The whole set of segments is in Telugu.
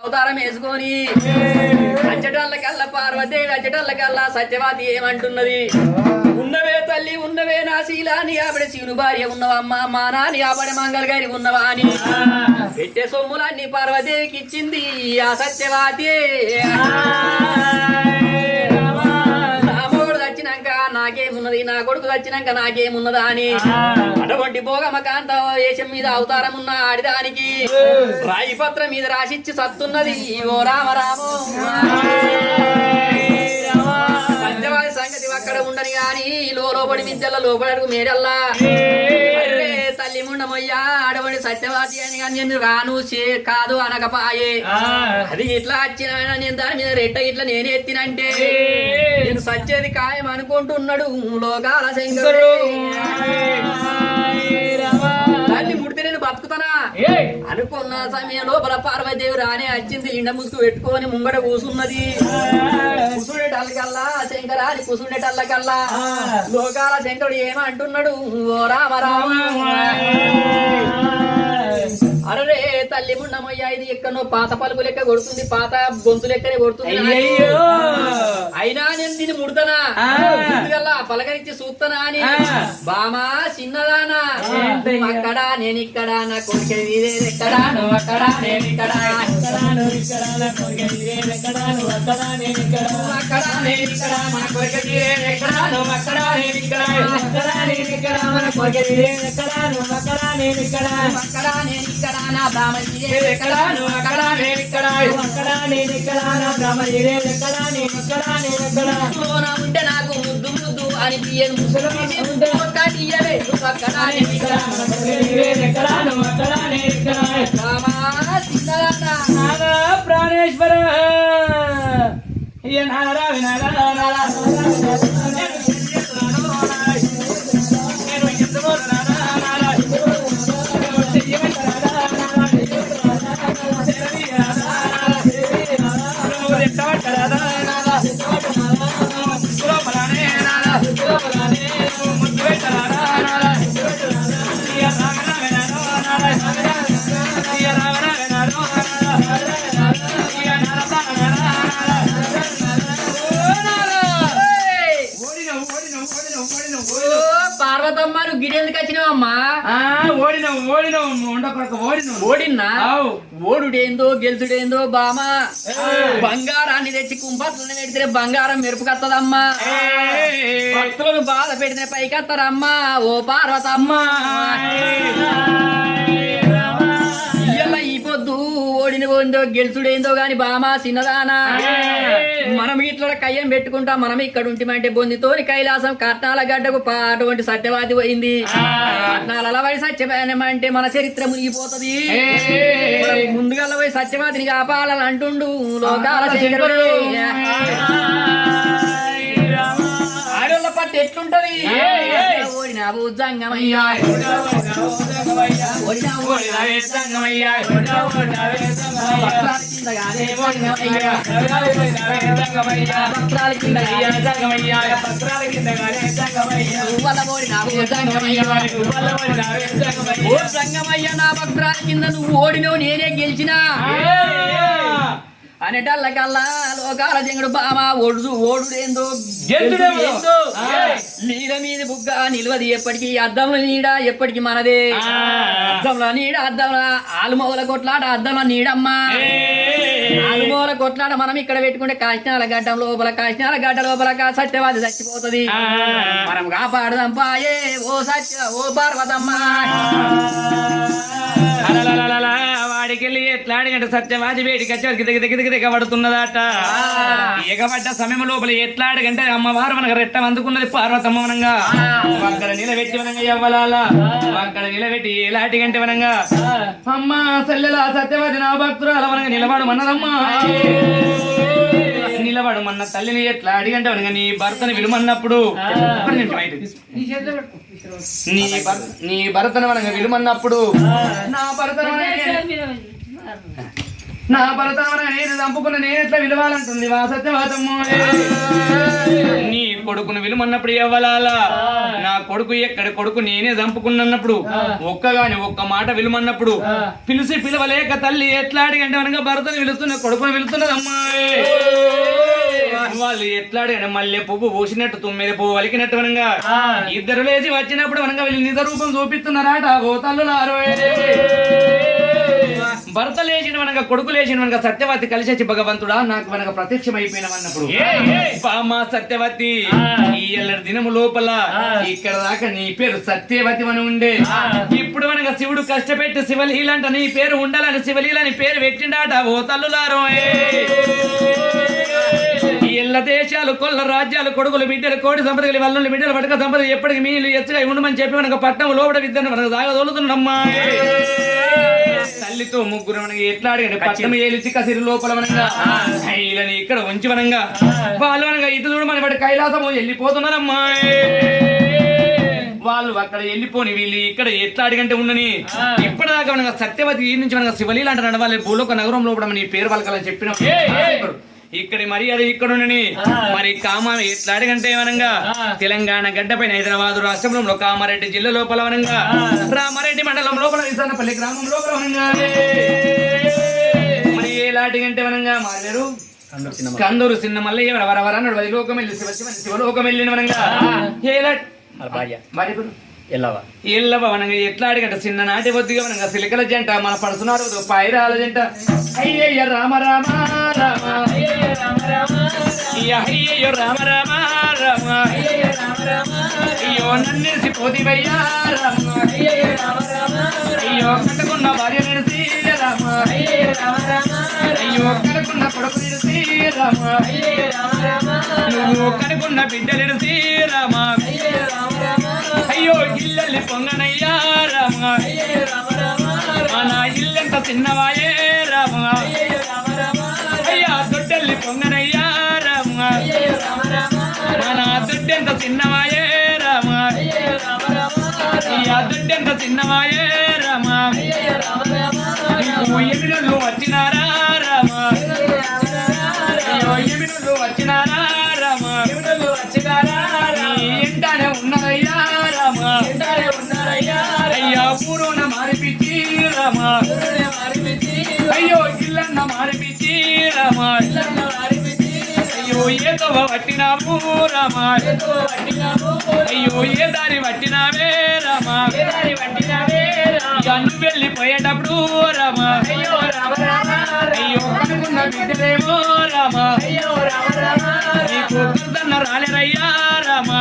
అవతారం వేసుకొని అచ్చటల్లకల్లా పార్వదేవి అచ్చటల్లకల్లా సత్యవతి ఏమంటున్నది? ఉన్నవే తల్లి ఉన్నవే నా శీలాని ఆవిడ శివుని భార్య ఉన్నవమ్మా మా నాని ఆవిడ మంగళ గారి ఉన్నవా అని పెట్టే సొమ్ములన్నీ పార్వదేవికి ఇచ్చింది ఆ సత్యవతి. నాకేమున్నది నా కొడుకు వచ్చినాక నాకేమున్నదా అని అటువంటి భోగమ కాంత వేషం మీద అవతారం ఉన్న ఆడిదానికి రాయి పత్రం మీద రాసిచ్చి సత్తున్నది ఓ రామ రామో. సత్యవాది సంగతి అక్కడ ఉండని గాని లోపడి మిద్దెల లోపడకు మేడల్లా తల్లి ముండమయ్యా అడవండి సత్యవాది అని కానీ నేను రాను కాదు అనకపాయే. అది ఇట్లా వచ్చిన నేను దాని మీద రెట్ట ఇట్లా నేనే ఎత్తినంటే నేను సచ్చేది ఖాయం అనుకుంటున్నాడు లోకాల శంకరుడు. తల్లి ముడితే నేను బతుకుతానా అనుకున్న సమయం లోపల పార్వదేవి రానే వచ్చింది. ఇండ ముసుగు పెట్టుకొని ముంగడ కూసున్నది. కుసుడేటల్లకల్లా శంకరాని కుసుడేటల్లకల్లా లోకాల శంకరుడు ఏమంటున్నాడు ఓ రామ రామ. అరే తల్లి ముండమయ్యా ఇది ఎక్కడో పాత పలుపు లెక్క కొడుతుంది పాత గొంతు లెక్కనే కొడుతుంది. అయినా నేను దీన్ని ముడతానా పలకరించి చూస్తానా అని బామా చిన్నదానా అక్కడ నేను ఇక్కడ నా కొడుకు ఎక్కడ నువ్వు అక్కడ నేను ఇక్కడ అక్కడ నేను ఇక్కడ నా కొడుకు ఎక్కడ మన కొడుకు ఎక్కడ నువ్వు అక్కడ నేను ఇక్కడ మన కొడుకు ఎక్కడ నువ్వు అక్కడ నేను ఇక్కడ నా బ్రాహ్మణి ఎక్కడ నువ్వు అక్కడ నేను ఇక్కడ అక్కడ నేను ఇక్కడ నా బ్రాహ్మణి ఎక్కడ నేను ఇక్కడ నేను ఎక్కడ ఉంటే నాకు ముద్దు ముద్దు అని తీయను ముసలి ఉంటే అక్కడ నేను ఇక్కడ ఎక్కడ నువ్వు అక్కడ నేను ఇక్కడ ప్రాణేశ్వర పార్వతమ్మ నువ్వు గిడి ఎందుకు వచ్చినావమ్మా? ఓడినా ఓడుడేందో గెలుచుడేందో బామా బంగారాన్ని తెచ్చి కుంపట్లను పెడితే బంగారం మెరుపుకత్తదమ్మా. భక్తులను బాధ పెడితే పైకత్తరమ్మా ఓ పార్వతమ్మ. ఈ పొద్దు ఓడినదో గెలుచుడేందో గాని బామా చిన్నదానా మనం ఇట్లా కయ్యం పెట్టుకుంటాం. మనం ఇక్కడ ఉంటమంటే బొందితోని కైలాసం కట్నాల గడ్డకు అటువంటి సత్యవాది పోయింది. కట్నాల పోయి సత్యవాదం అంటే మన చరిత్ర మునిగిపోతుంది. ముందుగా పోయి సత్యవాదిని కాపాలని అంటుండు లోకాల శంకరుడు. ఆడోళ్ళ పట్టు ఎట్లుంటది ఓడినావు జంగమయ్యా నా భక్తురాల కింద నువ్వు ఓడినో నేనే గెలిచినా అనేటల్లకల్లా లోకాల జంగుడు బామా ఓడుడేందో గెలుచుడేందో నీడ మీద బుగ్గ నిలవది ఎప్పటికీ అద్దంలో నీడ ఎప్పటికి మనదే. అద్దంలో నీడ అద్దంలో ఆలుమూల కొట్లాట అద్దంలో నీడమ్మా ఆలుమూల కొట్లాట మనం ఇక్కడ పెట్టుకుంటే కాశీనాల గడ్డ లోపల సత్యవాది చచ్చిపోతుంది. మనం కాపాడదాం పాయే ఓ పార్వతమ్మ. వాడికెళ్ళి ఎట్లాడిగంటే సత్యవాది వేడికి వచ్చి దిగబడుతున్నదట. ఎగబడ్డ సమయం లోపల ఎట్లాడిగంటే అమ్మవారు మనకు రెట్టం అందుకున్నది పార్వతమ్మ వనంగా అక్కడ నిలబెట్టి వనంగా ఎవ్వలాల అక్కడ నిలబెట్టి ఎలాంటిగంటే వనంగా అమ్మ సెల్లెల సత్యవాది నా భక్తురాల వనంగా నిలబడమన్నదమ్మా. నిలబడమన్న తల్లిని ఎట్లా అడిగంటే వనంగా నీ భర్తను విలుమన్నప్పుడు నీ భర్తను వనంగా విలుమన్నప్పుడు నా భర్తను నా భరతవన నేను చంపుకున్న నేను ఎట్లా విలువాలంటుంది వా సత్యవాతమ్మ నీ కొడుకును విలుమన్నప్పుడు ఇవ్వాలా నా కొడుకు ఎక్కడ కొడుకు నేనే చంపుకున్నప్పుడు ఒక్కగాని ఒక్క మాట విలుమన్నప్పుడు పిలిచి పిలవలేక తల్లి ఎట్లా అడిగంటే అనగా భరతను పిలుస్తున్న కొడుకును పిలుస్తున్నదమ్మా వాళ్ళు ఎట్లా అడిగాను మల్లె పువ్వు పూసినట్టు 9 పువ్వు వలికినట్టు అనగా ఇద్దరు లేచి వచ్చినప్పుడు అనగా వీళ్ళు నిజ రూపం చూపిస్తున్నారట ఓ తల్లులారో భర్త లేచిన మనగా కొడుకు లేచిన మనగా సత్యవతి కలిసి వచ్చి భగవంతుడా నాకు మనగా ప్రత్యక్షం అయిపోయినప్పుడు మా సత్యవతి ఈ ఎల్లరి దినము లోపల ఇక్కడ దాకా నీ పేరు సత్యవతి అని ఉండే ఇప్పుడు మనగా శివుడు కష్టపెట్టి శివలీల అంట నీ పేరు ఉండాలని శివలీల అని పేరు పెట్టిండాట ఓ తల్లులారో ఎల్ల దేశాలు కొల్ల రాజ్యాలు కొడుకులు బిడ్డలు కోడి సంపదలు వల్లులు బిడ్డలు పడక సంపద ఎప్పటికి మీలు ఎచ్చగా ఉండమని చెప్పి మనకు పట్టణం లోపల విద్యను మనకు దాగా తోలుతున్నామ్మా తల్లితో ముగ్గురు మనకి ఎట్లా అడిగాడు పట్టణం ఏలిచి కసిరి లోపల మనగా ఇలని ఇక్కడ ఉంచి మనగా వాళ్ళు మనగా ఇటు చూడు మన వాడి కైలాసము వెళ్ళిపోతున్నారమ్మా వాళ్ళు అక్కడ వెళ్ళిపోని వీళ్ళు ఇక్కడ ఎట్లా అడిగంటే ఉండని ఇప్పటిదాకా మనగా సత్యవతి ఈ నుంచి మనగా శివలీల అంటారు వాళ్ళ భూలోక నగరం లోపల నీ పేరు పలకాలని చెప్పిన ఇక్కడి మర్యాద ఇక్కడ ఉండని మరి కామారెడ్డి ఎట్లా అడిగంటే వనంగా తెలంగాణ గడ్డపైన హైదరాబాద్ రాష్ట్రంలో కామారెడ్డి జిల్లా లోపల వనంగా రామారెడ్డి మండలం లోపల విశానపల్లి గ్రామం లోపల వనంగా మరి ఎలాంటి గంటే వనంగా మారేరు కందూరు చిన్న మల్లయ్య వరవర నడవది లోకం వెళ్ళి శివలోకం వెళ్ళిన వనంగా ఎల్లవ వనంగా ఎట్లా అడిగంట చిన్న నాటి బొద్దుగా వనంగా సిలికల జంట మన పడుతున్నారు పైరాల జంట అయ్యయ్య రామ రామ రామ అయ్యయ్యో రామ రామ రామ అయ్యో నన్నేసి పోతివయ్యా రామ అయ్యో కట్టుకున్న భార్య నిలిసి రామ అయ్యో కనుకున్న కొడుకు నిలిసి రామ నువ్వు కనుకున్న బిడ్డ నిలిసి రామ అయ్యో ఇల్లల్లి పొంగనయ్యా రామ మన ఇల్లెంత చిన్నవాయే రామ అయ్యా దొడ్డల్లి పొంగనయ్యా రామ మన దొడ్డెంత చిన్నవాయే రామ అయ్యా దొడ్డెంత చిన్నవాయే రామ ఎమినులు వచ్చినారా రామ అయ్యో ఎమినులు వచ్చినారా రామ ఎంటానే ఉన్నదయ్యా రామ అయ్యా పూర్వన మారిపిచ్చి రామ అయ్యో ఇల్లన్న మారిపిచ్చి రామ అయ్యో ఏ తోవ పట్టినాము రామ అయ్యో ఏ దారి పట్టినావే రామ నువ్వు వెళ్ళిపోయేటప్పుడు రామ అయ్యో కనుకున్న బిడ్డలేమో రామ నీకు దుర్దన్న రాలేరయ్యా రామ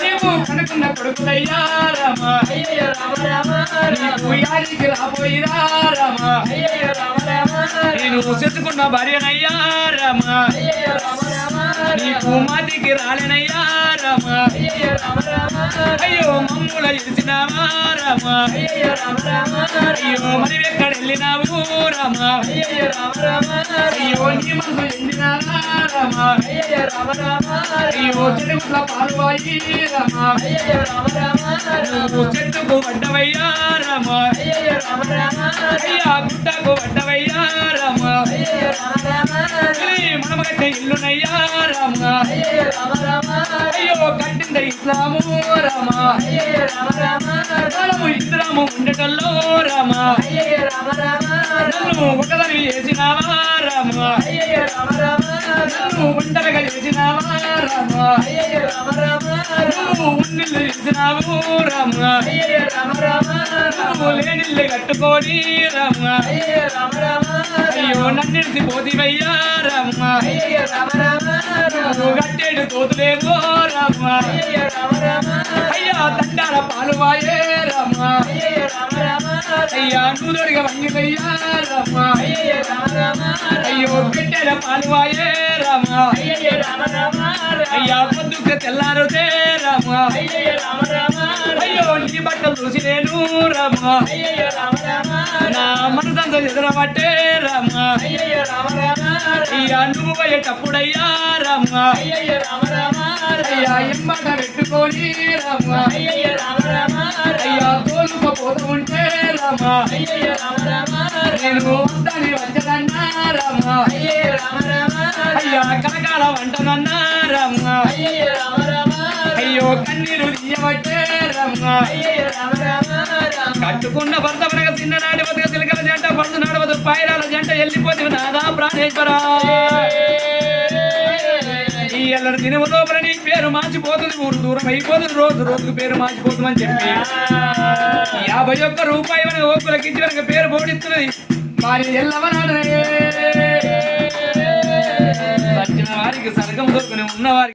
నీవు కనుకున్న కొడుకులయ్యా రామ నీకు యారికి రాబోయిరా రామ నేను చెప్పుకున్న భార్యనయ్యా రామ నీకు మాటికి రాలేనయ్యా రామ అయ్యో మమ్ముల ఇచ్చినావా రామ అయ్యో మరి ఎక్కడ వెళ్ళినావు రామ అయ్యో నీ మనసు ఎండినారా రామ అయ్యో చెడుగుల పాలువాయి రామ నువ్వు చెట్టుకు పడ్డవయ్యా రామ అయ్యా గుట్టకు పడ్డవయ్యా రామ మనమగట్టే ఇల్లునయ్యా రామ అయ్యో కట్టింద ఇస్లాము రామ మనము ఇద్దరము ఉండటంలో రామ నన్ను ఒకదాని చేసినావా రామ నన్ను ఒంటరిగా చేసినావా రామ నువ్వు ఉన్నిల్లు చేసినావు రామ నువ్వు లేనిల్లు కట్టుకోని రామ అయ్యో నన్నిడిసి పోతివయ్యా రామ నువ్వు కట్టేడు తోతులేమో రామ అయ్యా తండాల పాలువాయే రామ అయ్యా నూదొడిగా వంగిపోయ్యా రామ అయ్యో పెట్టేల పాలువాయే రామ అయ్యా పొద్దుకు తెల్లారుతే రామ అయ్యో నీ బట్టలు చూసి నేను రామ నా మనసంతో ఎదురబట్టే రామ అయ్యా నువ్వు పోయేటప్పుడయ్యా రామ అయ్యా ఎమ్మట పెట్టుకొని రామ అయ్యా తోలుకపోతూ ఉంటే రామ నేను వద్దని వచ్చదన్నా రామ అయ్యా కనకాల వంటనన్నా రామ అయ్యో కన్నీరు తీయబట్టే రామ కట్టుకున్న భర్త మనక చిన్ననాటి బతుక చిలకల జంట పడుతు నడవదు పాయరాల జంట వెళ్ళిపోతుంది నాదా ప్రాణేశ్వర ఈ ఎల్లరి దినము లోపల నీ పేరు మార్చిపోతుంది ఊరు దూరం అయిపోతుంది రోజు రోజుకు పేరు మార్చిపోతుందని చెప్పి 51 రూపాయి మన ఓకులకి ఇచ్చి మనకు పేరు పోడిస్తున్నది మరి ఎల్లవనాడు వచ్చిన వారికి సరగం దొరుకుని ఉన్నవారికి